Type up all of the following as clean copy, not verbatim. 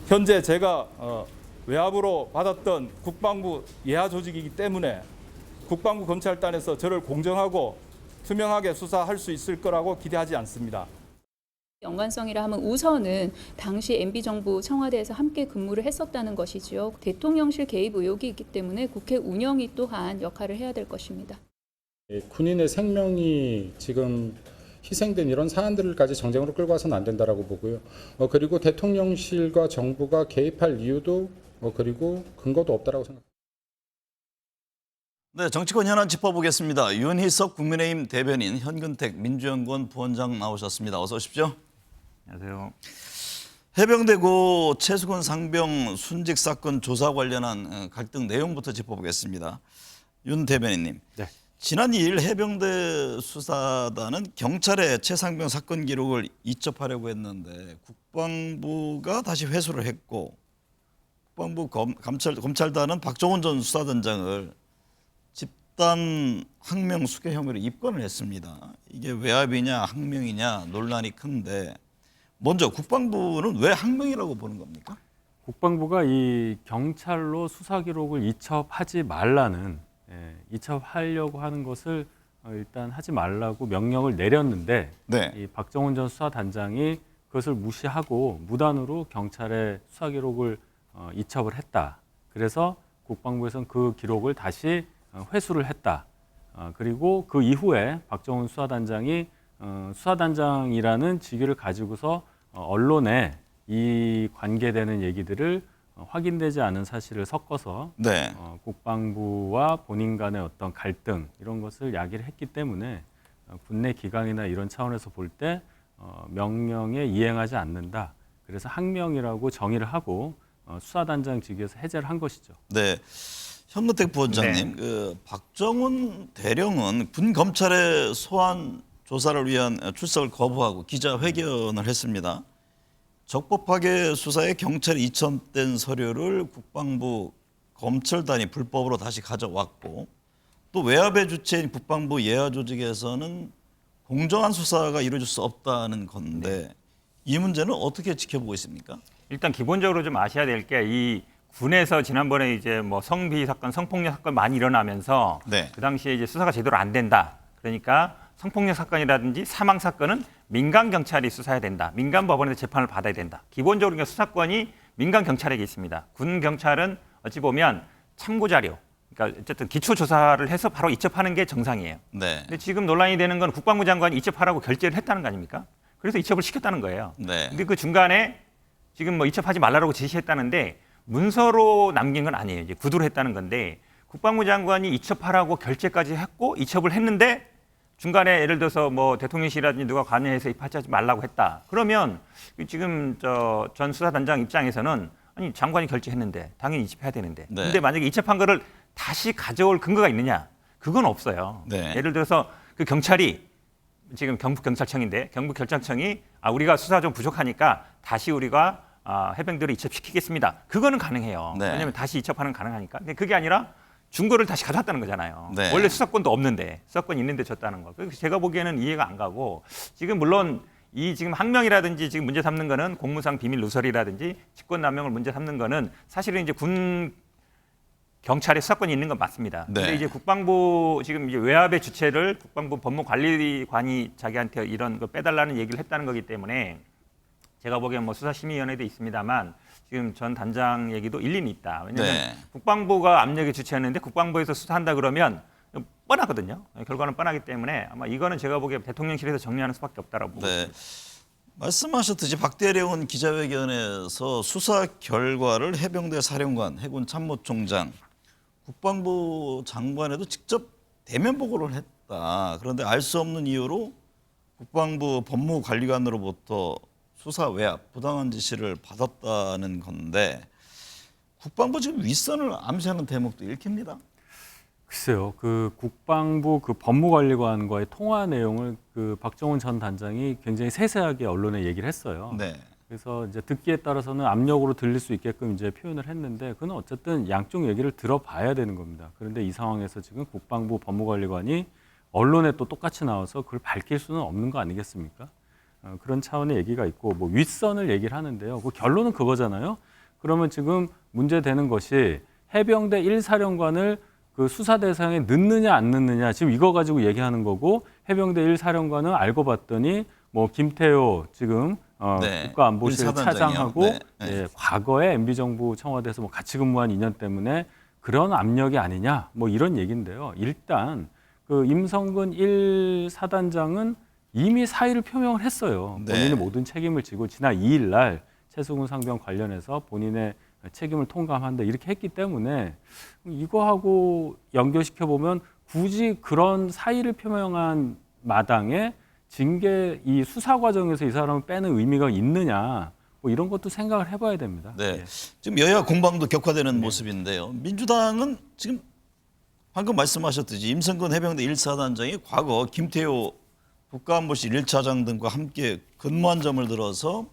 현재 제가 외압으로 받았던 국방부 예하 조직이기 때문에 국방부 검찰단에서 저를 공정하고 투명하게 수사할 수 있을 거라고 기대하지 않습니다. 연관성이라 하면 우선은 당시 MB정부 청와대에서 함께 근무를 했었다는 것이죠. 대통령실 개입 의혹이 있기 때문에 국회 운영위 또한 역할을 해야 될 것입니다. 군인의 생명이 지금 희생된 이런 사안들까지 정쟁으로 끌고 와서는 안 된다라고 보고요. 그리고 대통령실과 정부가 개입할 이유도 그리고 근거도 없다라고 생각합니다. 네, 정치권 현안 짚어보겠습니다. 윤희석 국민의힘 대변인, 현근택 민주연구원 부원장 나오셨습니다. 어서 오십시오. 안녕하세요. 해병대고 최수근 상병 순직 사건 조사 관련한 갈등 내용부터 짚어보겠습니다. 윤 대변인님. 네. 지난 2일 해병대 수사단은 경찰에 최 상병 사건 기록을 이첩하려고 했는데 국방부가 다시 회수를 했고 국방부 검찰단은 박정훈 전 수사단장을 집단 항명 수괴 혐의로 입건을 했습니다. 이게 외압이냐 항명이냐 논란이 큰데 먼저 국방부는 왜 항명이라고 보는 겁니까? 국방부가 이 경찰로 수사 기록을 이첩하지 말라는 이첩하려고 하는 것을 일단 하지 말라고 명령을 내렸는데 네. 이 박정훈 전 수사단장이 그것을 무시하고 무단으로 경찰의 수사 기록을 이첩을 했다. 그래서 국방부에서는 그 기록을 다시 회수를 했다. 그리고 그 이후에 박정훈 수사단장이 수사단장이라는 직위를 가지고서 언론에 이 관계되는 얘기들을 확인되지 않은 사실을 섞어서 네. 국방부와 본인 간의 어떤 갈등 이런 것을 야기를 했기 때문에 군내 기강이나 이런 차원에서 볼 때 명령에 이행하지 않는다. 그래서 항명이라고 정의를 하고 수사단장 직위에서 해제를 한 것이죠. 네. 현근택 부원장님, 그 박정훈 대령은 군 검찰의 소환 조사를 위한 출석을 거부하고 기자회견을 했습니다. 적법하게 수사에 경찰이 이첩된 서류를 국방부 검찰단이 불법으로 다시 가져왔고 또 외압의 주체인 국방부 예하 조직에서는 공정한 수사가 이루어질 수 없다는 건데 이 문제는 어떻게 지켜보고 있습니까? 일단 기본적으로 좀 아셔야 될 게 이 군에서 지난번에 이제 뭐 성비위 사건, 성폭력 사건 많이 일어나면서 네. 그 당시에 이제 수사가 제대로 안 된다. 그러니까 성폭력 사건이라든지 사망 사건은 민간 경찰이 수사해야 된다. 민간 법원에서 재판을 받아야 된다. 기본적으로 수사권이 민간 경찰에게 있습니다. 군 경찰은 어찌 보면 참고 자료, 그러니까 어쨌든 기초 조사를 해서 바로 이첩하는 게 정상이에요. 네. 근데 지금 논란이 되는 건 국방부 장관이 이첩하라고 결재를 했다는 거 아닙니까? 그래서 이첩을 시켰다는 거예요. 네. 근데 그 중간에 지금 뭐 이첩하지 말라고 지시했다는데 문서로 남긴 건 아니에요. 이제 구두로 했다는 건데 국방부 장관이 이첩하라고 결재까지 했고 이첩을 했는데 중간에 예를 들어서 뭐 대통령실이라든지 누가 관여해서 입하지 말라고 했다. 그러면 지금 전 수사단장 입장에서는 아니 장관이 결재했는데 당연히 이첩해야 되는데. 네. 근데 만약에 이첩한 거를 다시 가져올 근거가 있느냐? 그건 없어요. 네. 예를 들어서 그 경찰이 지금 경북경찰청인데 경북경찰청이 우리가 수사 좀 부족하니까 다시 우리가 해병대를 이첩시키겠습니다. 그거는 가능해요. 네. 왜냐하면 다시 이첩하는 가능하니까. 근데 그게 아니라 증거를 다시 가져왔다는 거잖아요. 네. 원래 수사권도 없는데 수사권이 있는데 줬다는 거. 그래서 제가 보기에는 이해가 안 가고 지금 물론 이 지금 항명이라든지 지금 문제 삼는 거는 공무상 비밀 누설이라든지 직권남용을 문제 삼는 거는 사실은 이제 군 경찰의 수사권이 있는 건 맞습니다. 네. 근데 이제 국방부 지금 이제 외압의 주체를 국방부 법무관리관이 자기한테 이런 거 빼달라는 얘기를 했다는 거기 때문에 제가 보기엔 뭐 수사심의위원회도 있습니다만 지금 전 단장 얘기도 일리는 있다. 왜냐하면 네. 국방부가 압력의 주체였는데 국방부에서 수사한다 그러면 뻔하거든요. 결과는 뻔하기 때문에 아마 이거는 제가 보기에 대통령실에서 정리하는 수밖에 없다라고 보고 네. 있습니다. 말씀하셨듯이 박 대령은 기자회견에서 수사 결과를 해병대 사령관, 해군 참모총장, 국방부 장관에도 직접 대면 보고를 했다. 그런데 알 수 없는 이유로 국방부 법무관리관으로부터 수사 외압, 부당한 지시를 받았다는 건데 국방부 지금 윗선을 암시하는 대목도 읽힙니다. 글쎄요, 그 국방부 그 법무관리관과의 통화 내용을 그 박정훈 전 단장이 굉장히 세세하게 언론에 얘기를 했어요. 네. 그래서 이제 듣기에 따라서는 압력으로 들릴 수 있게끔 이제 표현을 했는데 그건 어쨌든 양쪽 얘기를 들어봐야 되는 겁니다. 그런데 이 상황에서 지금 국방부 법무관리관이 언론에 또 똑같이 나와서 그걸 밝힐 수는 없는 거 아니겠습니까? 그런 차원의 얘기가 있고 뭐 윗선을 얘기를 하는데요. 그 결론은 그거잖아요. 그러면 지금 문제되는 것이 해병대 1사령관을 그 수사 대상에 넣느냐 안 넣느냐 지금 이거 가지고 얘기하는 거고 해병대 1사령관은 알고 봤더니 뭐 김태호 지금 네. 국가안보실 일사단장이요. 차장하고 네. 네. 예, 과거에 MB정부 청와대에서 뭐 같이 근무한 인연 때문에 그런 압력이 아니냐 뭐 이런 얘기인데요. 일단 그 임성근 1사단장은 이미 사의를 표명을 했어요. 네. 본인의 모든 책임을 지고 지난 2일 날 최수근 상병 관련해서 본인의 책임을 통감한다 이렇게 했기 때문에 이거하고 연결시켜 보면 굳이 그런 사의를 표명한 마당에 징계 이 수사 과정에서 이 사람을 빼는 의미가 있느냐 뭐 이런 것도 생각을 해봐야 됩니다. 네. 예. 지금 여야 공방도 격화되는 모습인데요. 민주당은 지금 방금 말씀하셨듯이 임성근 해병대 1사단장이 과거 김태호 국가안보실 1차장 등과 함께 근무한 점을 들어서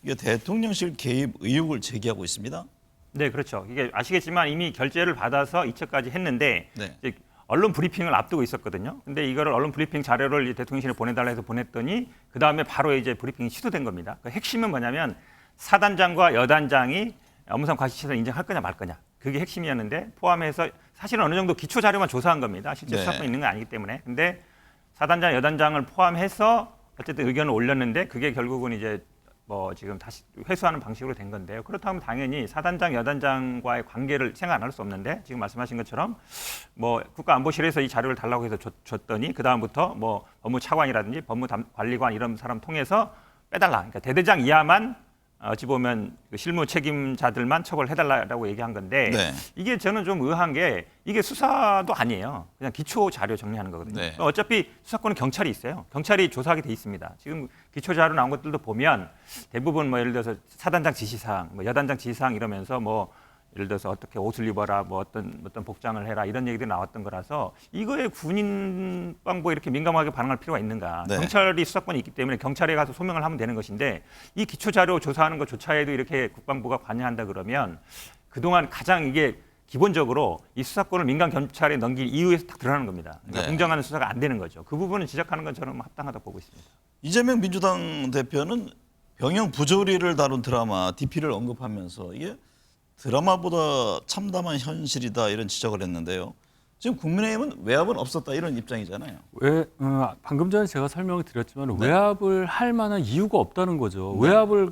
이게 대통령실 개입 의혹을 제기하고 있습니다. 네, 그렇죠. 이게 아시겠지만 이미 결재를 받아서 이첩까지 했는데 네. 이제 언론 브리핑을 앞두고 있었거든요. 근데 이거를 언론 브리핑 자료를 이 대통령실에 보내달라 해서 보냈더니 그 다음에 바로 이제 브리핑이 취소된 겁니다. 그 핵심은 뭐냐면 사단장과 여단장이 업무상 과실치사를 인정할 거냐 말 거냐. 그게 핵심이었는데 포함해서 사실은 어느 정도 기초 자료만 조사한 겁니다. 실제 네. 수사권이 있는 건 아니기 때문에. 근데 사단장, 여단장을 포함해서 어쨌든 의견을 올렸는데 그게 결국은 이제 뭐 지금 다시 회수하는 방식으로 된 건데요. 그렇다면 당연히 사단장, 여단장과의 관계를 생각 안 할 수 없는데 지금 말씀하신 것처럼 뭐 국가안보실에서 이 자료를 달라고 해서 줬더니 그 다음부터 뭐 법무차관이라든지 법무관리관 이런 사람 통해서 빼달라. 그러니까 대대장 이하만 어찌 보면 그 실무 책임자들만 처벌해달라고 얘기한 건데 네. 이게 저는 좀 의아한 게 이게 수사도 아니에요. 그냥 기초 자료 정리하는 거거든요. 네. 어차피 수사권은 경찰이 있어요. 경찰이 조사하게 돼 있습니다. 지금 기초 자료 나온 것들도 보면 대부분 뭐 예를 들어서 사단장 지시사항, 뭐 여단장 지시사항 이러면서 뭐 예를 들어서 어떻게 옷을 입어라, 뭐 어떤 복장을 해라 이런 얘기들이 나왔던 거라서 이거에 군인 방법에 이렇게 민감하게 반응할 필요가 있는가? 네. 경찰이 수사권이 있기 때문에 경찰에 가서 소명을 하면 되는 것인데 이 기초 자료 조사하는 것조차에도 이렇게 국방부가 관여한다 그러면 그동안 가장 이게 기본적으로 이 수사권을 민간 경찰에 넘길 이유에서 딱 드러나는 겁니다. 그러니까 네. 공정한 수사가 안 되는 거죠. 그 부분을 지적하는 건 저는 합당하다고 보고 있습니다. 이재명 민주당 대표는 병영 부조리를 다룬 드라마 DP를 언급하면서 이게 드라마보다 참담한 현실이다 이런 지적을 했는데요. 지금 국민의힘은 외압은 없었다 이런 입장이잖아요. 방금 전에 제가 설명을 드렸지만 네. 외압을 할 만한 이유가 없다는 거죠. 외압을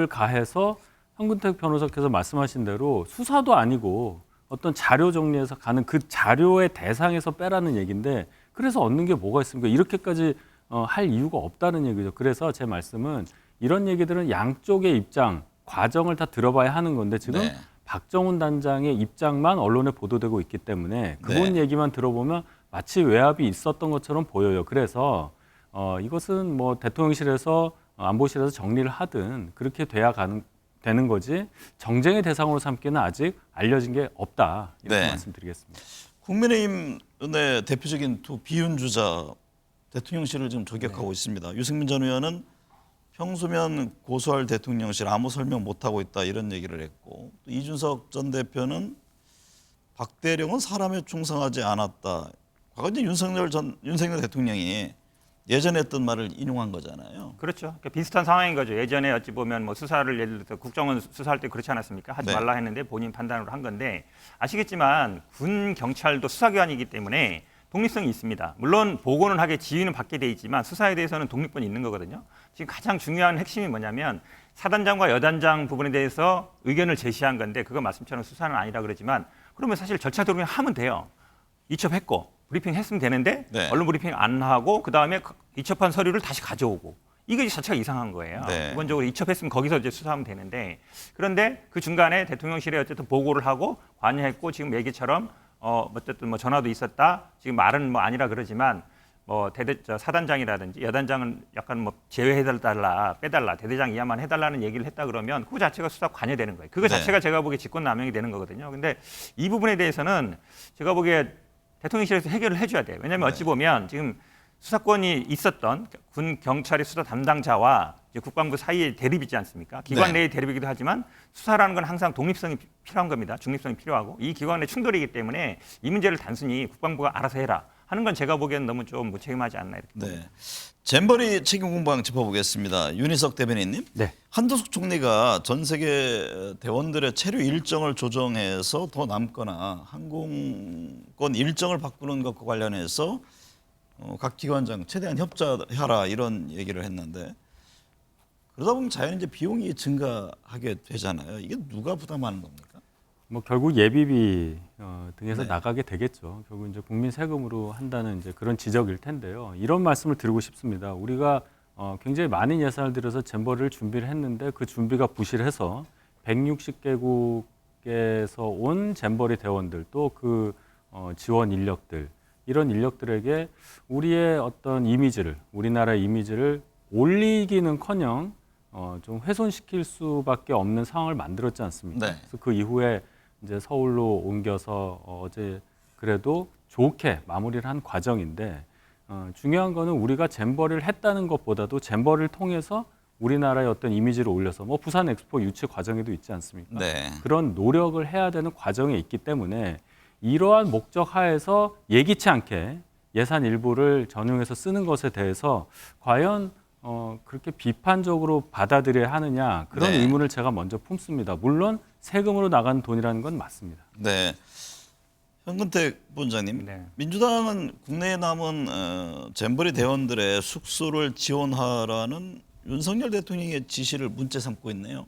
가해서 현근택 변호사께서 말씀하신 대로 수사도 아니고 어떤 자료 정리해서 가는 그 자료의 대상에서 빼라는 얘기인데 그래서 얻는 게 뭐가 있습니까? 이렇게까지 할 이유가 없다는 얘기죠. 그래서 제 말씀은 이런 얘기들은 양쪽의 입장, 과정을 다 들어봐야 하는 건데 지금 네. 박정훈 단장의 입장만 언론에 보도되고 있기 때문에 그분 네. 얘기만 들어보면 마치 외압이 있었던 것처럼 보여요. 그래서 이것은 뭐 대통령실에서 안보실에서 정리를 하든 그렇게 되는 거지 정쟁의 대상으로 삼기는 아직 알려진 게 없다 이렇게 네. 말씀드리겠습니다. 국민의힘의 대표적인 두 비윤주자 대통령실을 지금 저격하고 있습니다. 유승민 전 의원은 평소면 고소할 대통령실 아무 설명 못하고 있다 이런 얘기를 했고 또 이준석 전 대표는 박대령은 사람에 충성하지 않았다. 과거 이제 윤석열 대통령이 예전에 했던 말을 인용한 거잖아요. 그렇죠. 그러니까 비슷한 상황인 거죠. 예전에 어찌 보면 뭐 수사를 예를 들어서 국정원 수사할 때 그렇지 않았습니까? 하지 네. 말라 했는데 본인 판단으로 한 건데 아시겠지만 군 경찰도 수사기관이기 때문에 독립성이 있습니다. 물론 보고는 하게 지휘는 받게 돼 있지만 수사에 대해서는 독립권이 있는 거거든요. 지금 가장 중요한 핵심이 뭐냐면 사단장과 여단장 부분에 대해서 의견을 제시한 건데 그거 말씀처럼 수사는 아니라 그러지만 그러면 사실 절차대로 그냥 하면 돼요. 이첩했고 브리핑 했으면 되는데 네. 언론 브리핑 안 하고 그다음에 이첩한 서류를 다시 가져오고 이거 자체가 이상한 거예요. 네. 기본적으로 이첩했으면 거기서 이제 수사하면 되는데 그런데 그 중간에 대통령실에 어쨌든 보고를 하고 관여했고 지금 얘기처럼 어쨌든 뭐 전화도 있었다. 지금 말은 뭐 아니라 그러지만 뭐 사단장이라든지 여단장은 약간 뭐 제외해달라, 빼달라, 대대장 이하만 해달라는 얘기를 했다 그러면 그 자체가 수사 관여되는 거예요. 그거 네. 자체가 제가 보기에 직권남용이 되는 거거든요. 근데 이 부분에 대해서는 제가 보기에 대통령실에서 해결을 해줘야 돼요. 왜냐하면 어찌 보면 지금 수사권이 있었던 군 경찰의 수사 담당자와 이제 국방부 사이에 대립이지 않습니까? 기관 네. 내의 대립이기도 하지만 수사라는 건 항상 독립성이 필요한 겁니다. 중립성이 필요하고 이 기관 내 충돌이기 때문에 이 문제를 단순히 국방부가 알아서 해라. 하는 건 제가 보기에는 너무 좀 무책임하지 않나 이렇게. 네. 잼버리 책임 공방 짚어보겠습니다. 윤희석 대변인님. 네. 한두숙 총리가 전 세계 대원들의 체류 일정을 조정해서 더 남거나 항공권 일정을 바꾸는 것과 관련해서 각 기관장 최대한 협조하라 이런 얘기를 했는데 그러다 보면 자연히 이제 비용이 증가하게 되잖아요. 이게 누가 부담하는 겁니까? 뭐 결국 예비비 등에서 네. 나가게 되겠죠. 결국 이제 국민 세금으로 한다는 이제 그런 지적일 텐데요. 이런 말씀을 드리고 싶습니다. 우리가 굉장히 많은 예산을 들여서 잼버리를 준비를 했는데 그 준비가 부실해서 160개국에서 온 잼버리 대원들 또 그 지원 인력들 이런 인력들에게 우리의 어떤 이미지를 우리나라의 이미지를 올리기는커녕 좀 훼손시킬 수밖에 없는 상황을 만들었지 않습니까? 네. 그래서 그 이후에 이제 서울로 옮겨서 어제 그래도 좋게 마무리를 한 과정인데 중요한 거는 우리가 잼버리를 했다는 것보다도 잼버리를 통해서 우리나라의 어떤 이미지를 올려서 뭐 부산 엑스포 유치 과정에도 있지 않습니까? 네. 그런 노력을 해야 되는 과정에 있기 때문에 이러한 목적 하에서 예기치 않게 예산 일부를 전용해서 쓰는 것에 대해서 과연 그렇게 비판적으로 받아들여야 하느냐 그런 네. 의문을 제가 먼저 품습니다. 물론 세금으로 나가는 돈이라는 건 맞습니다. 네. 현근택 본장님, 네. 민주당은 국내에 남은 잼버리 대원들의 숙소를 지원하라는 윤석열 대통령의 지시를 문제 삼고 있네요.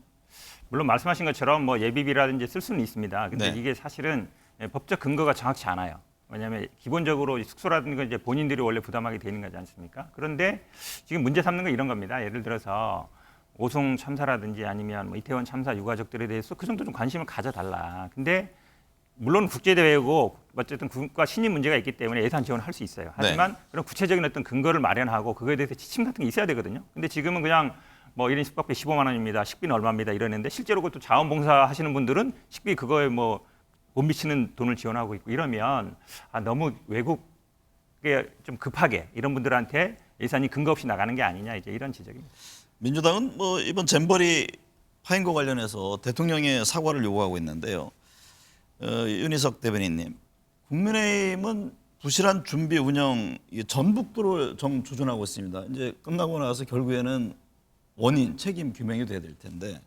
물론 말씀하신 것처럼 뭐 예비비라든지 쓸 수는 있습니다. 근데 네. 이게 사실은 법적 근거가 정확치 않아요. 왜냐하면 기본적으로 숙소라든가 이제 본인들이 원래 부담하게 되는 거지 않습니까? 그런데 지금 문제 삼는 건 이런 겁니다. 예를 들어서 오송 참사라든지 아니면 뭐 이태원 참사 유가족들에 대해서 그 정도 좀 관심을 가져달라. 근데 물론 국제대회고 어쨌든 국가 신임 문제가 있기 때문에 예산 지원을 할 수 있어요. 하지만 그런 구체적인 어떤 근거를 마련하고 그거에 대해서 지침 같은 게 있어야 되거든요. 근데 지금은 그냥 뭐 1인 숙박비 15만 원입니다. 식비는 얼마입니다. 이러는데 실제로 그것도 자원봉사 하시는 분들은 식비 그거에 뭐 못 미치는 돈을 지원하고 있고 이러면 너무 외국에 좀 급하게 이런 분들한테 예산이 근거 없이 나가는 게 아니냐 이제 이런 지적입니다. 민주당은 뭐 이번 잼버리 파행과 관련해서 대통령의 사과를 요구하고 있는데요. 윤희석 대변인님, 국민의힘은 부실한 준비 운영 전북도를 조준하고 있습니다. 이제 끝나고 나서 결국에는 원인 책임 규명이 돼야 될 텐데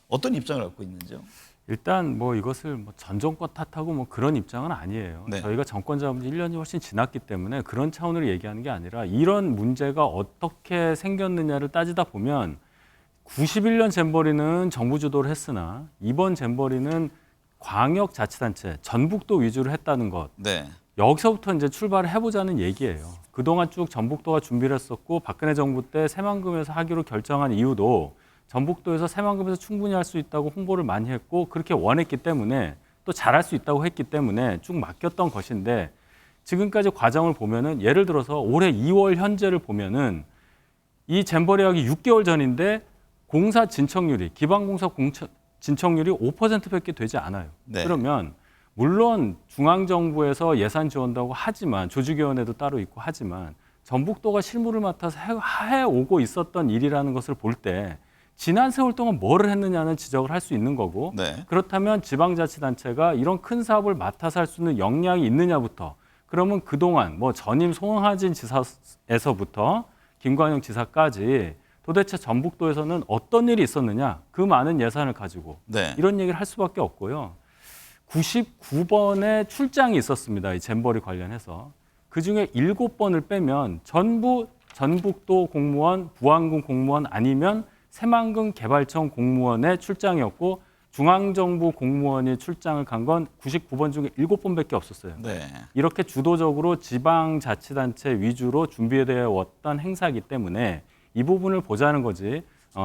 어떤 입장을 갖고 있는지요? 일단 뭐 이것을 뭐 전 정권 탓하고 뭐 그런 입장은 아니에요. 네. 저희가 정권 잡은 지 1년이 훨씬 지났기 때문에 그런 차원으로 얘기하는 게 아니라 이런 문제가 어떻게 생겼느냐를 따지다 보면 91년 잼버리는 정부 주도를 했으나 이번 잼버리는 광역자치단체 전북도 위주로 했다는 것. 네. 여기서부터 이제 출발을 해보자는 얘기예요. 그동안 쭉 전북도가 준비를 했었고 박근혜 정부 때 새만금에서 하기로 결정한 이유도 전북도에서 새만금에서 충분히 할 수 있다고 홍보를 많이 했고 그렇게 원했기 때문에 또 잘할 수 있다고 했기 때문에 쭉 맡겼던 것인데 지금까지 과정을 보면은 예를 들어서 올해 2월 현재를 보면은 이 잼버리 하기 6개월 전인데 공사 진척률이 기반공사 진척률이 5%밖에 되지 않아요. 네. 그러면 물론 중앙정부에서 예산 지원다고 하지만 조직위원회도 따로 있고 하지만 전북도가 실무를 맡아서 해오고 있었던 일이라는 것을 볼 때 지난 세월 동안 뭐를 했느냐는 지적을 할 수 있는 거고 네. 그렇다면 지방자치단체가 이런 큰 사업을 맡아서 할 수 있는 역량이 있느냐부터 그러면 그동안 뭐 전임 송하진 지사에서부터 김광영 지사까지 도대체 전북도에서는 어떤 일이 있었느냐 그 많은 예산을 가지고 네. 이런 얘기를 할 수밖에 없고요. 99번의 출장이 있었습니다. 이 잼버리 관련해서. 그중에 7번을 빼면 전부 전북도 공무원, 부안군 공무원 아니면 새만금 개발청 공무원의 출장이었고 중앙정부 공무원이 출장을 간 건 99번 중에 7번밖에 없었어요. 네. 이렇게 주도적으로 지방자치단체 위주로 준비되어 왔던 행사이기 때문에 이 부분을 보자는 거지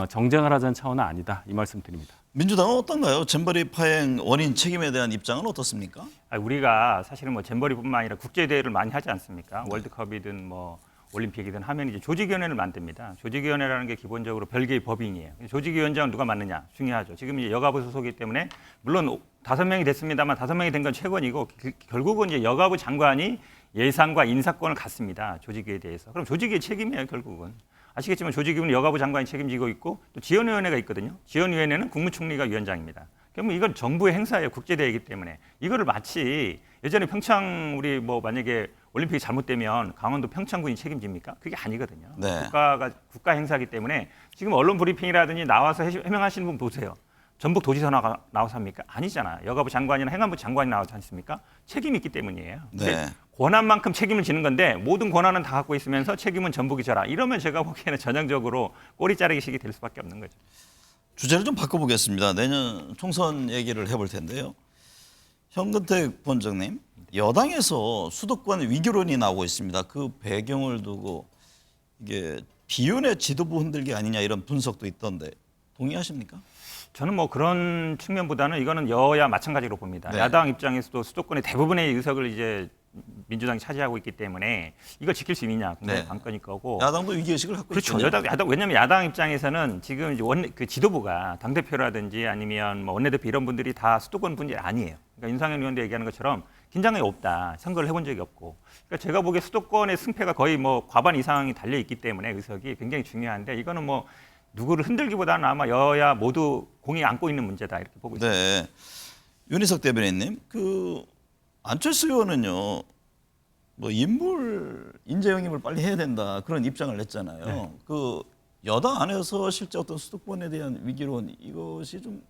정쟁을 하자는 차원은 아니다. 이 말씀 드립니다. 민주당은 어떤가요? 잼버리 파행 원인 책임에 대한 입장은 어떻습니까? 우리가 사실은 뭐 잼버리뿐만 아니라 국제 대회를 많이 하지 않습니까? 월드컵이든 뭐 올림픽이든 하면 이제 조직위원회를 만듭니다. 조직위원회라는 게 기본적으로 별개의 법인이에요. 조직위원장은 누가 맡느냐 중요하죠. 지금 이제 여가부 소속이기 때문에 물론 5명이 됐습니다만 5명이 된 건 최고이고 결국은 이제 여가부 장관이 예산과 인사권을 갖습니다. 조직위에 대해서. 그럼 조직위의 책임이에요, 결국은. 아시겠지만 조직위는 여가부 장관이 책임지고 있고 또 지원위원회가 있거든요. 지원위원회는 국무총리가 위원장입니다. 그러면 이건 정부의 행사예요. 국제대회이기 때문에. 이거를 마치 예전에 평창 우리 뭐 만약에 올림픽이 잘못되면 강원도 평창군이 책임집니까? 그게 아니거든요. 네. 국가 행사기 때문에 지금 언론 브리핑이라든지 나와서 해명하시는 분 보세요. 전북 도지사 나와서 합니까? 아니잖아요. 여가부 장관이나 행안부 장관이 나와서 않습니까? 책임이 있기 때문이에요. 네. 권한만큼 책임을 지는 건데 모든 권한은 다 갖고 있으면서 책임은 전북이 져라. 이러면 제가 보기에는 전형적으로 꼬리 자르기식이 될 수밖에 없는 거죠. 주제를 좀 바꿔보겠습니다. 내년 총선 얘기를 해볼 텐데요. 현근택 부원장님, 여당에서 수도권 위기론이 나오고 있습니다. 그 배경을 두고 이게 비윤의 지도부 흔들기 아니냐 이런 분석도 있던데 동의하십니까? 저는 뭐 그런 측면보다는 이거는 여야 마찬가지로 봅니다. 네. 야당 입장에서도 수도권의 대부분의 의석을 이제 민주당이 차지하고 있기 때문에 이걸 지킬 수 있느냐 국민의 네. 관건일 거고. 야당도 위기의식을 갖고 그렇죠. 있죠. 왜냐하면 야당 입장에서는 지금 이제 그 지도부가 당 대표라든지 아니면 뭐 원내대표 이런 분들이 다 수도권 분들이 아니에요. 그러니까 윤상현 의원도 얘기하는 것처럼 긴장감이 없다. 선거를 해본 적이 없고. 그러니까 제가 보기에 수도권의 승패가 거의 뭐 과반 이상이 달려 있기 때문에 의석이 굉장히 중요한데 이거는 뭐 누구를 흔들기보다는 아마 여야 모두 공이 안고 있는 문제다 이렇게 보고 있습니다. 네. 윤희석 대변인님, 그 안철수 의원은요, 뭐 인재 영입을 빨리 해야 된다 그런 입장을 냈잖아요. 네. 그 여당 안에서 실제 어떤 수도권에 대한 위기론 이것이 좀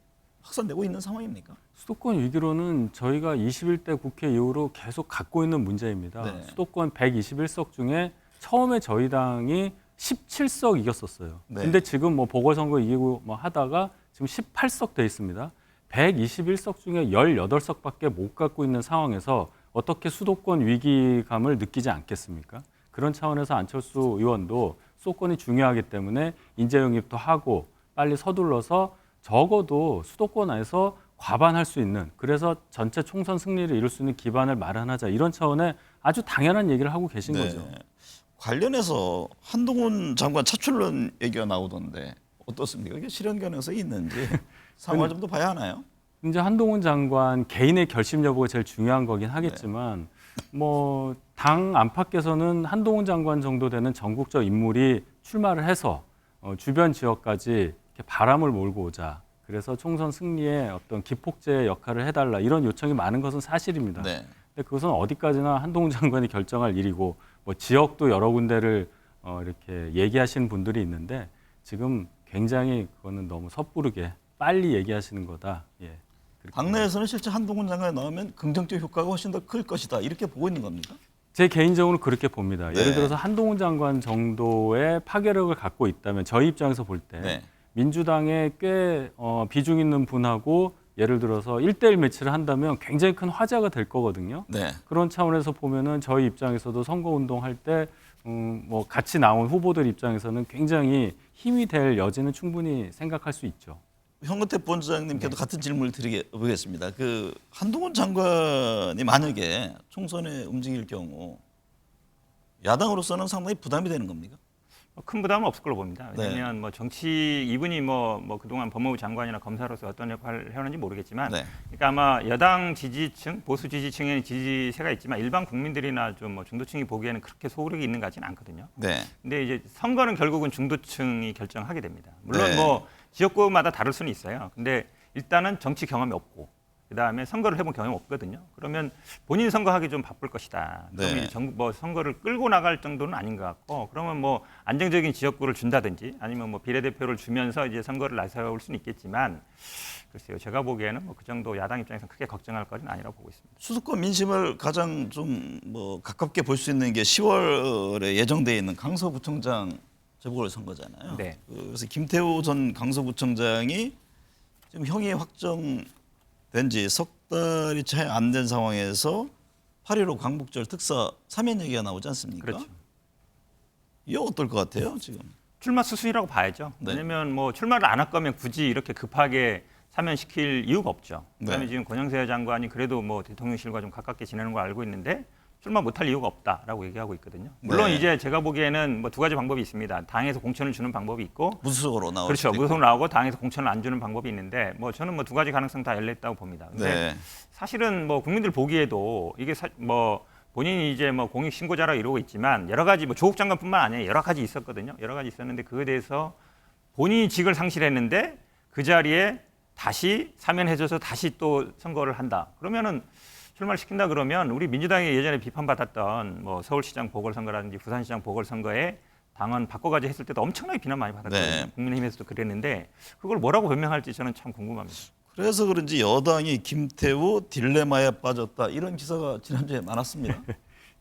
확산되고 있는 상황입니까? 수도권 위기로는 저희가 21대 국회 이후로 계속 갖고 있는 문제입니다. 네. 수도권 121석 중에 처음에 저희 당이 17석 이겼었어요. 네. 근데 지금 뭐 보궐선거 이기고 뭐 하다가 지금 18석 돼 있습니다. 121석 중에 18석밖에 못 갖고 있는 상황에서 어떻게 수도권 위기감을 느끼지 않겠습니까? 그런 차원에서 안철수 의원도 수도권이 중요하기 때문에 인재 영입도 하고 빨리 서둘러서 적어도 수도권 안에서 과반할 수 있는, 그래서 전체 총선 승리를 이룰 수 있는 기반을 마련하자, 이런 차원의 아주 당연한 얘기를 하고 계신 거죠. 관련해서 한동훈 장관 차출론 얘기가 나오던데 어떻습니까? 이게 실현 가능성이 있는지 상황을 좀 더 봐야 하나요? 이제 한동훈 장관 개인의 결심 여부가 제일 중요한 거긴 하겠지만 뭐 당 안팎에서는 한동훈 장관 정도 되는 전국적 인물이 출마를 해서 주변 지역까지 이렇게 바람을 몰고 오자. 그래서 총선 승리에 어떤 기폭제 역할을 해달라, 이런 요청이 많은 것은 사실입니다. 네. 근데 그것은 어디까지나 한동훈 장관이 결정할 일이고, 뭐 지역도 여러 군데를 이렇게 얘기하시는 분들이 있는데 지금 굉장히 그거는 너무 섣부르게 빨리 얘기하시는 거다. 예. 그렇게 당내에서는 실제 한동훈 장관이 나오면 긍정적 효과가 훨씬 더 클 것이다 이렇게 보고 있는 겁니까? 제 개인적으로 그렇게 봅니다. 네. 예를 들어서 한동훈 장관 정도의 파괴력을 갖고 있다면 저희 입장에서 볼 때 네. 민주당에 꽤 비중 있는 분하고 예를 들어서 1대1 매치를 한다면 굉장히 큰 화제가 될 거거든요. 네. 그런 차원에서 보면은 저희 입장에서도 선거운동 할 때 뭐 같이 나온 후보들 입장에서는 굉장히 힘이 될 여지는 충분히 생각할 수 있죠. 현근택 부원장님께도 같은 질문을 드리겠습니다. 그 한동훈 장관이 만약에 총선에 움직일 경우 야당으로서는 상당히 부담이 되는 겁니까? 큰 부담은 없을 걸로 봅니다. 네. 왜냐하면 뭐 정치 이분이 뭐 그동안 법무부 장관이나 검사로서 어떤 역할을 해오는지 모르겠지만, 네. 그러니까 아마 여당 지지층, 보수 지지층의 지지세가 있지만 일반 국민들이나 좀 뭐 중도층이 보기에는 그렇게 소득이 있는 것 같지는 않거든요. 네. 근데 이제 선거는 결국은 중도층이 결정하게 됩니다. 물론 네. 뭐 지역구마다 다를 수는 있어요. 근데 일단은 정치 경험이 없고 그다음에 선거를 해본 경험이 없거든요. 그러면 본인 선거하기 좀 바쁠 것이다. 네. 그러면 이제 뭐 선거를 끌고 나갈 정도는 아닌 것 같고, 그러면 뭐 안정적인 지역구를 준다든지 아니면 뭐 비례대표를 주면서 이제 선거를 나서올 수는 있겠지만, 글쎄요, 제가 보기에는 뭐 그 정도 야당 입장에서 크게 걱정할 것은 아니라고 보고 있습니다. 수도권 민심을 가장 좀 뭐 가깝게 볼 수 있는 게 10월에 예정돼 있는 강서구청장 재보궐선거잖아요. 네. 그래서 김태우 전 강서구청장이 지금 형이 확정된 지 석 달이 채 안 된 상황에서 8.15 광복절 특사 사면 얘기가 나오지 않습니까? 그렇죠. 이거 어떨 것 같아요, 지금? 출마 수순이라고 봐야죠. 네. 왜냐하면 뭐 출마를 안 할 거면 굳이 이렇게 급하게 사면시킬 이유가 없죠. 그다음에 네. 지금 권영세 장관이 그래도 뭐 대통령실과 좀 가깝게 지내는 걸 알고 있는데 출마 못할 이유가 없다라고 얘기하고 있거든요. 물론 네. 이제 제가 보기에는 뭐 두 가지 방법이 있습니다. 당에서 공천을 주는 방법이 있고, 무소속으로 나올 그렇죠, 수도 있고. 무소속 나오고 당에서 공천을 안 주는 방법이 있는데, 뭐 저는 뭐 두 가지 가능성 다 열려 있다고 봅니다. 근데 네. 사실은 뭐 국민들 보기에도 이게 뭐 본인이 이제 뭐 공익 신고자라고 이러고 있지만 여러 가지 뭐 조국 장관뿐만 아니라 여러 가지 있었거든요. 여러 가지 있었는데 그거에 대해서 본인이 직을 상실했는데 그 자리에 다시 사면해줘서 다시 또 선거를 한다. 그러면은 출마를 시킨다 그러면 우리 민주당이 예전에 비판받았던 뭐 서울시장 보궐선거라든지 부산시장 보궐선거에 당원 바꿔가지고 했을 때도 엄청나게 비난 많이 받았거든요. 네. 국민의힘에서도 그랬는데 그걸 뭐라고 변명할지 저는 참 궁금합니다. 그래서 그런지 여당이 김태우 딜레마에 빠졌다 이런 기사가 지난주에 많았습니다.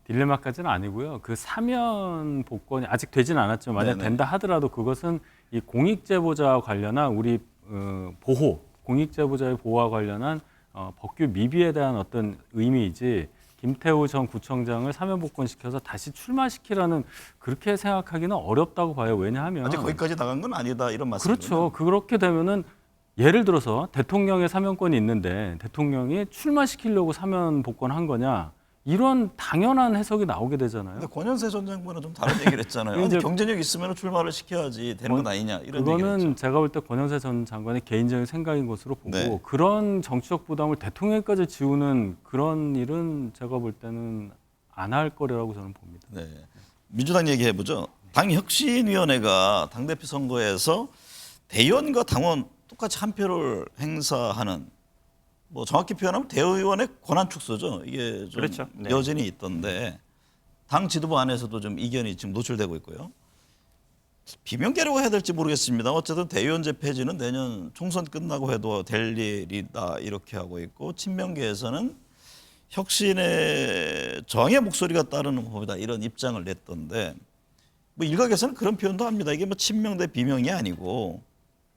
딜레마까지는 아니고요. 그 사면 복권이 아직 되진 않았지만 만약 네네. 된다 하더라도 그것은 이 공익제보자와 관련한 우리 보호, 공익제보자의 보호와 관련한 법규 미비에 대한 어떤 의미이지 김태우 전 구청장을 사면 복권시켜서 다시 출마시키라는 그렇게 생각하기는 어렵다고 봐요. 왜냐하면 아직 거기까지 나간 건 아니다 이런 말씀이죠. 그렇죠. 그렇게 되면은 예를 들어서 대통령의 사면권이 있는데 대통령이 출마시키려고 사면 복권한 거냐 이런 당연한 해석이 나오게 되잖아요. 근데 권현세 전 장관은 좀 다른 얘기를 했잖아요. 아니, 이제 경쟁력 있으면 출마를 시켜야지 되는 건 아니냐 이런 얘기를 그거는 했죠. 제가 볼 때 권영세 전 장관의 개인적인 생각인 것으로 보고 네. 그런 정치적 부담을 대통령까지 지우는 그런 일은 제가 볼 때는 안 할 거라고 저는 봅니다. 네. 민주당 얘기해 보죠. 당혁신위원회가 당대표 선거에서 대의원과 당원 똑같이 한 표를 행사하는 뭐 정확히 표현하면 대의원의 권한 축소죠. 이게 좀 그렇죠. 네. 여전히 있던데 당 지도부 안에서도 좀 이견이 지금 노출되고 있고요. 비명계라고 해야 될지 모르겠습니다. 어쨌든 대의원제 폐지는 내년 총선 끝나고 해도 될 일이다 이렇게 하고 있고 친명계에서는 혁신의 저항의 목소리가 따르는 법이다 이런 입장을 냈던데 뭐 일각에서는 그런 표현도 합니다. 이게 뭐 친명 대 비명이 아니고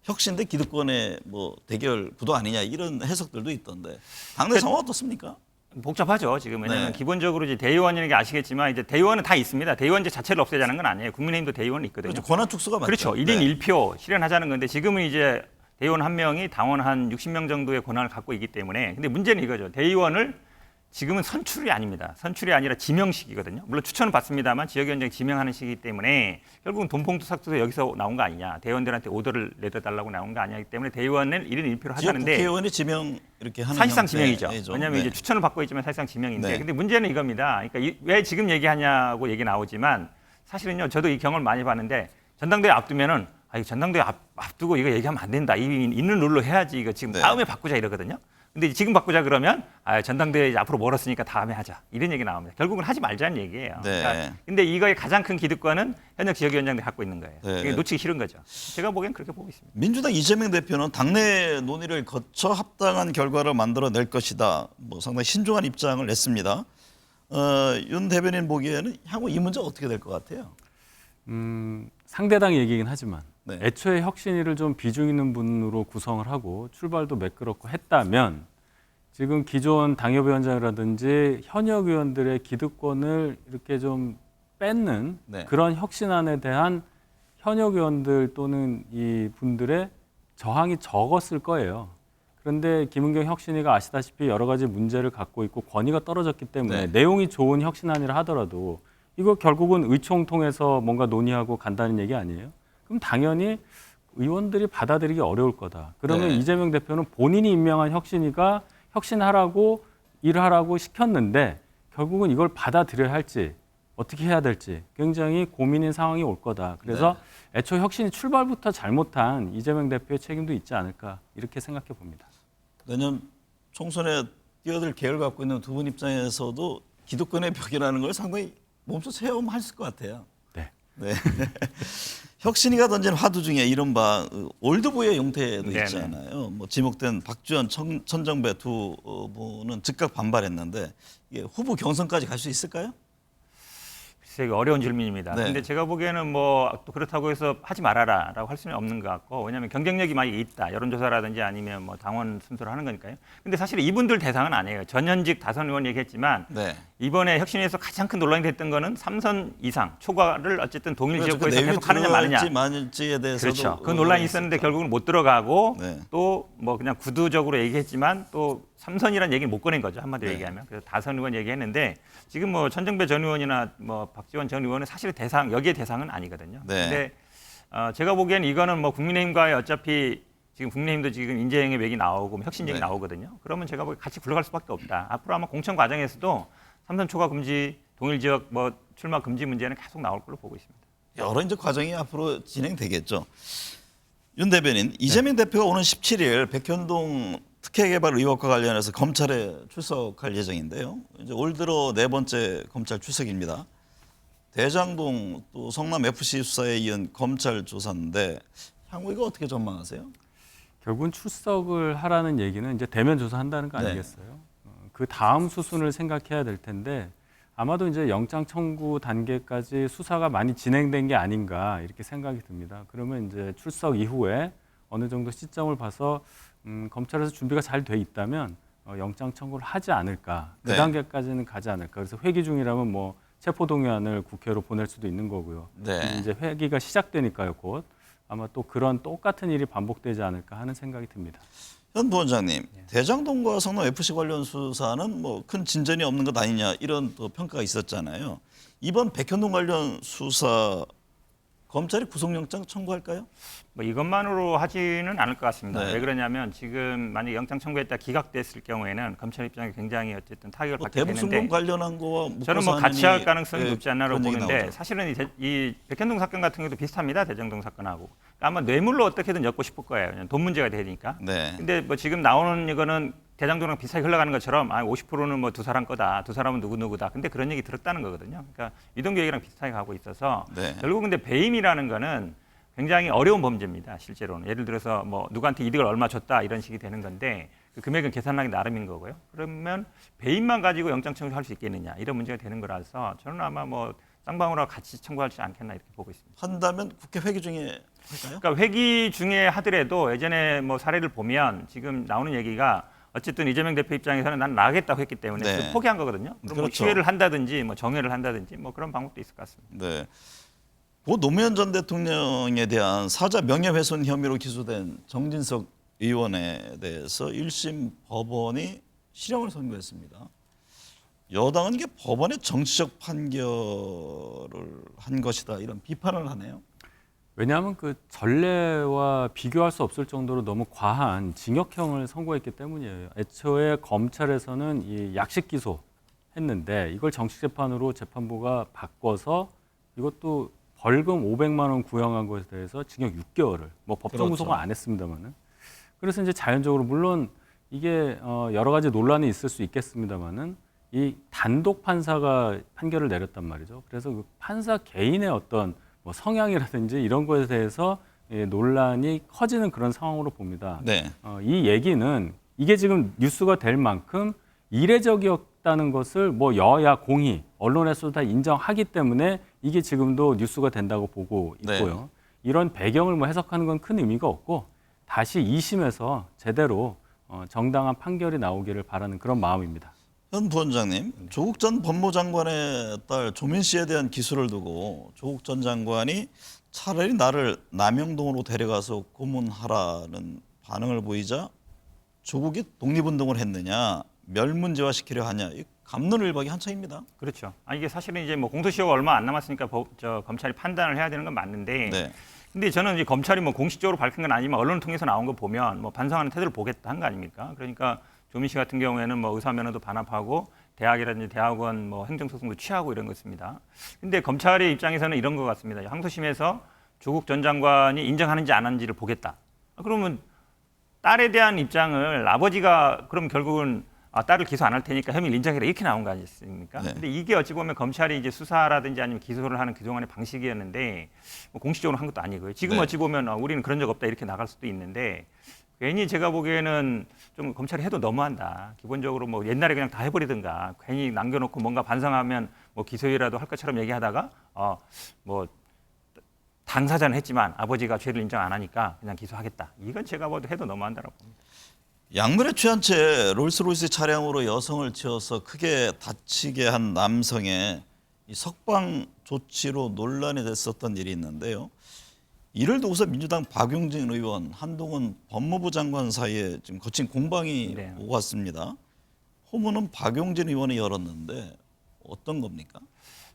혁신 대 기득권의 뭐 대결 구도 아니냐 이런 해석들도 있던데 당내 상황 어떻습니까? 복잡하죠 지금 왜냐하면 네. 기본적으로 이제 대의원이라는 게 아시겠지만 이제 대의원은 다 있습니다. 대의원제 자체를 없애자는 건 아니에요. 국민의힘도 대의원이 있거든요. 그렇죠. 권한 축소가 맞죠. 그렇죠. 1인 네. 1표 실현하자는 건데 지금은 이제 대의원 한 명이 당원 한 60명 정도의 권한을 갖고 있기 때문에 근데 문제는 이거죠. 대의원을 지금은 선출이 아닙니다. 선출이 아니라 지명식이거든요. 물론 추천은 받습니다만 지역위원장이 지명하는 시기이기 때문에 결국은 돈봉투 삭제도 여기서 나온 거 아니냐. 대의원들한테 오더를 내려달라고 나온 거 아니기 때문에 대의원을 1인 1표로 지역 하자는데 국회의원이 지명 이렇게 하는 사실상 형태죠. 지명이죠. 왜냐하면 네. 이제 추천을 받고 있지만 사실상 지명인데 네. 근데 문제는 이겁니다. 그러니까 왜 지금 얘기하냐고 얘기 나오지만 사실은요. 저도 이 경험을 많이 봤는데 전당대회 앞두면은 이거 전당대회 앞두고 이거 얘기하면 안 된다. 있는 룰로 해야지. 이거 지금 네. 다음에 바꾸자 이러거든요. 근데 지금 바꾸자 그러면 전당대회 이제 앞으로 멀었으니까 다음에 하자. 이런 얘기 나옵니다. 결국은 하지 말자는 얘기예요. 네. 그러니까 근데 이거의 가장 큰 기득권은 현역 지역위원장들이 갖고 있는 거예요. 네. 이게 놓치기 싫은 거죠. 제가 보기엔 그렇게 보고 있습니다. 민주당 이재명 대표는 당내 논의를 거쳐 합당한 결과를 만들어낼 것이다. 뭐 상당히 신중한 입장을 냈습니다. 윤 대변인 보기에는 향후 이 문제 어떻게 될 것 같아요? 상대당 얘기긴 하지만 네. 애초에 혁신위를 좀 비중 있는 분으로 구성을 하고 출발도 매끄럽고 했다면 지금 기존 당협위원장이라든지 현역 의원들의 기득권을 이렇게 좀 뺏는 네. 그런 혁신안에 대한 현역 의원들 또는 이 분들의 저항이 적었을 거예요. 그런데 김은경 혁신위가 아시다시피 여러 가지 문제를 갖고 있고 권위가 떨어졌기 때문에 네. 내용이 좋은 혁신안이라 하더라도 이거 결국은 의총 통해서 뭔가 논의하고 간다는 얘기 아니에요? 그럼 당연히 의원들이 받아들이기 어려울 거다. 그러면 네. 이재명 대표는 본인이 임명한 혁신위가 혁신하라고 일하라고 시켰는데 결국은 이걸 받아들여야 할지 어떻게 해야 될지 굉장히 고민인 상황이 올 거다. 그래서 애초 혁신이 출발부터 잘못한 이재명 대표의 책임도 있지 않을까 이렇게 생각해 봅니다. 내년 총선에 뛰어들 계획을 갖고 있는 두 분 입장에서도 기득권의 벽이라는 걸 상당히 몸소 체험하실 것 같아요. 네. 네. 혁신이가 던진 화두 중에 이른바 올드보이의 용태도 네네. 있잖아요. 뭐 지목된 박지원, 천정배 두 분은 즉각 반발했는데 이게 후보 경선까지 갈 수 있을까요? 되게 어려운 질문입니다. 네. 근데 제가 보기에는 뭐 또 그렇다고 해서 하지 말아라라고 할 수는 없는 것 같고 왜냐하면 경쟁력이 많이 있다. 여론조사라든지 아니면 뭐 당원 순서로 하는 거니까요. 근데 사실 이분들 대상은 아니에요. 전현직 다선 의원 얘기했지만 네. 이번에 혁신에서 가장 큰 논란이 됐던 거는 3선 이상 초과를 어쨌든 동일 그렇죠. 그 지역구에서 내용이 계속 하느냐 마느냐. 들어갈지 말지에 대해서도 그렇죠. 그 논란이 있었는데 있었죠. 결국은 못 들어가고 네. 또 뭐 그냥 구두적으로 얘기했지만 또 삼선이라는 얘기를 못 꺼낸 거죠. 한마디로 네. 얘기하면. 그래서 다선 의원 얘기했는데 지금 뭐 천정배 전 의원이나 뭐 박지원 전 의원은 사실 여기에 대상은 아니거든요. 네. 근데 제가 보기엔 이거는 뭐 국민의힘과의 어차피 지금 국민의힘도 지금 인재영의 맥이 나오고 뭐 혁신 얘기 네. 나오거든요. 그러면 제가 보기엔 같이 굴러갈 수밖에 없다. 앞으로 아마 공천 과정에서도 삼선 초과 금지, 동일 지역 뭐 출마 금지 문제는 계속 나올 걸로 보고 있습니다. 여러 이제 과정이 앞으로 진행되겠죠. 윤 대변인, 이재명 대표가 오는 17일 백현동 특혜개발 의혹과 관련해서 검찰에 출석할 예정인데요. 이제 올 들어 네 번째 검찰 출석입니다. 대장동 또 성남 FC 수사에 이은 검찰 조사인데 향후 이거 어떻게 전망하세요? 결국은 출석을 하라는 얘기는 이제 대면 조사한다는 거 네. 아니겠어요? 그 다음 수순을 생각해야 될 텐데 아마도 이제 영장 청구 단계까지 수사가 많이 진행된 게 아닌가 이렇게 생각이 듭니다. 그러면 이제 출석 이후에 어느 정도 시점을 봐서 검찰에서 준비가 잘 돼 있다면 영장 청구를 하지 않을까. 그 네. 단계까지는 가지 않을까. 그래서 회기 중이라면 뭐 체포동의안을 국회로 보낼 수도 있는 거고요. 네. 이제 회기가 시작되니까요, 곧. 아마 또 그런 똑같은 일이 반복되지 않을까 하는 생각이 듭니다. 현 부원장님, 대장동과 성남 FC 관련 수사는 뭐 큰 진전이 없는 것 아니냐 이런 또 평가가 있었잖아요. 이번 백현동 관련 수사 검찰이 구속영장 청구할까요? 뭐 이것만으로 하지는 않을 것 같습니다. 네. 왜 그러냐면 지금 만약 영장 청구했다 기각됐을 경우에는 검찰 입장이 굉장히 어쨌든 타격을 뭐 받게 대북 되는데 송금 관련한 거와 묶어서 저는 뭐 하느니, 같이 할 가능성이 예, 높지 않나라고 그런 얘기 보는데 나오죠. 사실은 이 백현동 사건 같은 경우도 비슷합니다. 대장동 사건하고 아마 뇌물로 어떻게든 엮고 싶을 거예요. 그냥 돈 문제가 되니까. 네. 근데 뭐 지금 나오는 이거는 대장동이랑 비슷하게 흘러가는 것처럼 50%는 뭐 두 사람 거다. 두 사람은 누구누구다. 근데 그런 얘기 들었다는 거거든요. 그러니까 이동규 얘기랑 비슷하게 가고 있어서 네. 결국 근데 배임이라는 거는 굉장히 어려운 범죄입니다. 실제로는. 예를 들어서 뭐 누구한테 이득을 얼마 줬다 이런 식이 되는 건데 그 금액은 계산하기 나름인 거고요. 그러면 배임만 가지고 영장 청구할 수 있겠느냐 이런 문제가 되는 거라서 저는 아마 뭐 쌍방울하고 같이 청구하지 않겠나 이렇게 보고 있습니다. 한다면 국회 회기 중에 할까요? 그러니까 회기 중에 하더라도 예전에 뭐 사례를 보면 지금 나오는 얘기가 어쨌든 이재명 대표 입장에서는 난 나가겠다고 했기 때문에 네. 그걸 포기한 거거든요. 그럼 그렇죠. 뭐 시회를 한다든지 뭐 정회를 한다든지 뭐 그런 방법도 있을 것 같습니다. 네. 고 노무현 전 대통령에 대한 사자 명예훼손 혐의로 기소된 정진석 의원에 대해서 1심 법원이 실형을 선고했습니다. 여당은 이게 법원의 정치적 판결을 한 것이다 이런 비판을 하네요. 왜냐하면 그 전례와 비교할 수 없을 정도로 너무 과한 징역형을 선고했기 때문이에요. 애초에 검찰에서는 이 약식 기소했는데 이걸 정식 재판으로 재판부가 바꿔서 이것도 벌금 500만 원 구형한 것에 대해서 징역 6개월을 뭐 법정 그렇죠. 구속은 안 했습니다만은 그래서 이제 자연적으로 물론 이게 여러 가지 논란이 있을 수 있겠습니다만은 이 단독 판사가 판결을 내렸단 말이죠. 그래서 그 판사 개인의 어떤 뭐 성향이라든지 이런 것에 대해서 논란이 커지는 그런 상황으로 봅니다. 네. 이 얘기는 이게 지금 뉴스가 될 만큼 이례적이었다는 것을 뭐 여야 공히 언론에서도 다 인정하기 때문에 이게 지금도 뉴스가 된다고 보고 있고요. 네. 이런 배경을 뭐 해석하는 건 큰 의미가 없고 다시 2심에서 제대로 정당한 판결이 나오기를 바라는 그런 마음입니다. 현 부원장님, 조국 전 법무장관의 딸 조민 씨에 대한 기소를 두고 조국 전 장관이 차라리 나를 남영동으로 데려가서 고문하라는 반응을 보이자 조국이 독립운동을 했느냐, 멸문제화시키려 하냐, 이 갑론을박이 한창입니다. 그렇죠. 이게 사실은 이제 뭐 공소시효가 얼마 안 남았으니까 검찰이 판단을 해야 되는 건 맞는데 네. 근데 저는 이제 검찰이 뭐 공식적으로 밝힌 건 아니지만 언론을 통해서 나온 거 보면 뭐 반성하는 태도를 보겠다 한 거 아닙니까? 그러니까 조민 씨 같은 경우에는 뭐 의사 면허도 반납하고 대학이라든지 대학원 뭐 행정소송도 취하고 이런 것입니다. 근데 검찰의 입장에서는 이런 것 같습니다. 항소심에서 조국 전 장관이 인정하는지 안 하는지를 보겠다. 그러면 딸에 대한 입장을 아버지가 그럼 결국은 딸을 기소 안 할 테니까 혐의를 인정해라 이렇게 나온 거 아니겠습니까? 네. 근데 이게 어찌 보면 검찰이 이제 수사라든지 아니면 기소를 하는 그동안의 방식이었는데 뭐 공식적으로 한 것도 아니고요. 지금 네. 어찌 보면 우리는 그런 적 없다 이렇게 나갈 수도 있는데 괜히 제가 보기에는 좀 검찰이 해도 너무한다. 기본적으로 뭐 옛날에 그냥 다 해버리든가 괜히 남겨놓고 뭔가 반성하면 뭐 기소유예라도 할 것처럼 얘기하다가 뭐 당사자는 했지만 아버지가 죄를 인정 안 하니까 그냥 기소하겠다. 이건 제가 봐도 해도 너무한다라고 봅니다. 약물에 취한 채 롤스로이스 차량으로 여성을 치어서 크게 다치게 한 남성의 이 석방 조치로 논란이 됐었던 일이 있는데요. 이를 두고서 민주당 박용진 의원, 한동훈 법무부 장관 사이에 지금 거친 공방이 네. 오고 왔습니다. 호문은 박용진 의원이 열었는데 어떤 겁니까?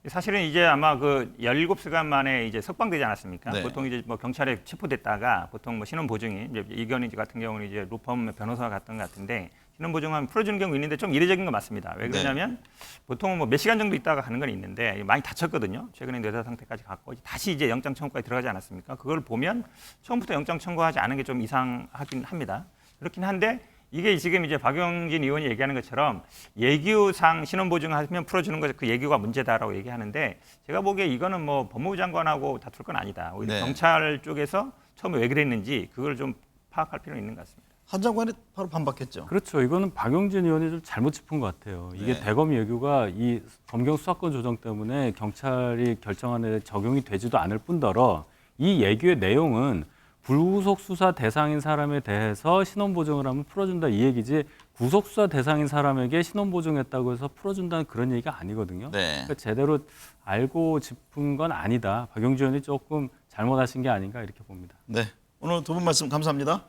사실은 이제 아마 그 17시간 만에 이제 석방되지 않았습니까? 네. 보통 이제 뭐 경찰에 체포됐다가 보통 뭐 신원 보증이 이제 이건희 같은 경우는 이제 로펌 변호사가 갔던 것 같은데 신원 보증하면 풀어주는 경우 있는데 좀 이례적인 거 맞습니다. 왜 그러냐면 보통은 뭐 몇 시간 정도 있다가 가는 건 있는데 많이 다쳤거든요. 최근에 뇌사 상태까지 갔고 다시 이제 영장 청구까지 들어가지 않았습니까? 그걸 보면 처음부터 영장 청구하지 않은 게 좀 이상하긴 합니다. 그렇긴 한데 이게 지금 이제 박용진 의원이 얘기하는 것처럼 예규상 신원보증하면 풀어주는 거 그 예규가 문제다라고 얘기하는데 제가 보기에 이거는 뭐 법무부 장관하고 다툴 건 아니다. 오히려 네. 경찰 쪽에서 처음에 왜 그랬는지 그걸 좀 파악할 필요는 있는 것 같습니다. 한 장관이 바로 반박했죠. 그렇죠. 이거는 박용진 의원이 좀 잘못 짚은 것 같아요. 이게 네. 대검 예규가 이 검경 수사권 조정 때문에 경찰이 결정안에 적용이 되지도 않을 뿐더러 이 예규의 내용은 불구속 수사 대상인 사람에 대해서 신원 보증을 하면 풀어준다 이 얘기지 구속 수사 대상인 사람에게 신원 보증했다고 해서 풀어준다는 그런 얘기가 아니거든요. 네. 그러니까 제대로 알고 짚은 건 아니다. 박용진 의원이 조금 잘못하신 게 아닌가 이렇게 봅니다. 네. 오늘 두 분 말씀 감사합니다.